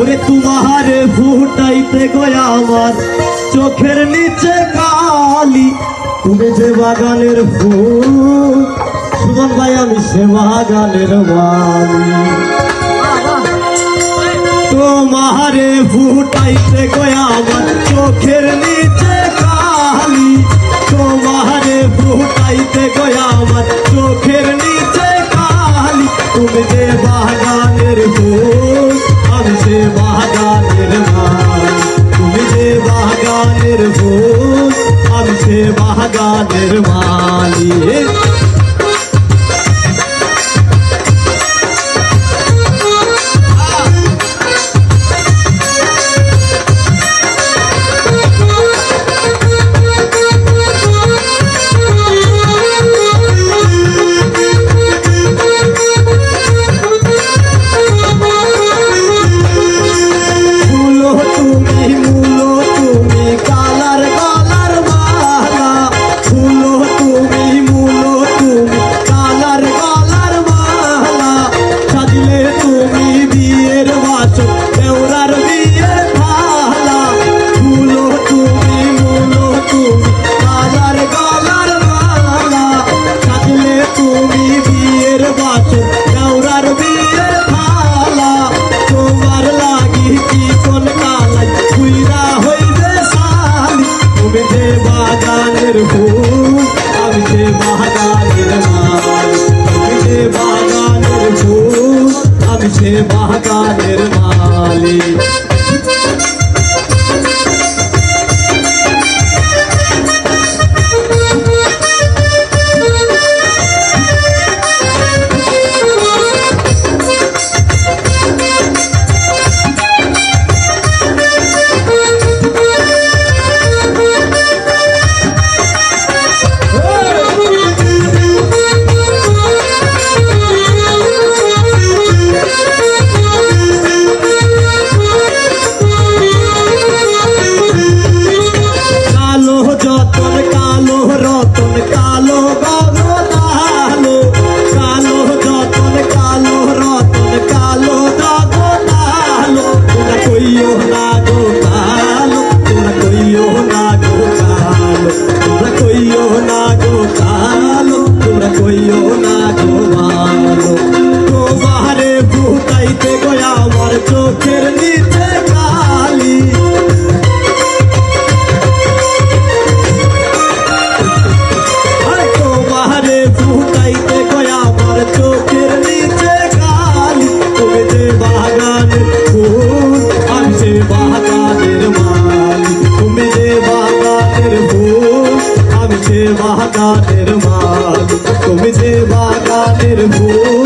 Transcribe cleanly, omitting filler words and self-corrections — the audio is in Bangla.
ওরে তোমারে ফুটাইতে গয়া আমার চোখের নিচে কালি, তুমি যে বাগানের ফুল সুমন ভাই আমি সে বাগানের মালি। তোমারে ফুটাইতে গয়া আমার চোখের নিচে কালি, তোমারে ফুটাইতে গয়া আমার চোখের নিচে কালি, তুমি যে বাগানের ফুল আমি সে বাগানের মালি, তুমি যে বাগানের ফুল আমি সে বাগানের মালি। বাগানের ফুল আমি যে বাগানের মালি, তুমি যে বাগানের ফুল আমি সে বাগানের মালি। চোখের নিচে কালি, তোমারে ফুটাইতে গয়া আমার চোখের নিচে কালি, তুমি যে বাগানের ফুল আমি যে বাগানের মালি, তুমি যে বাগানের ফুল আমি যে বাগানের মালি, তুমি যে বাগানের ফুল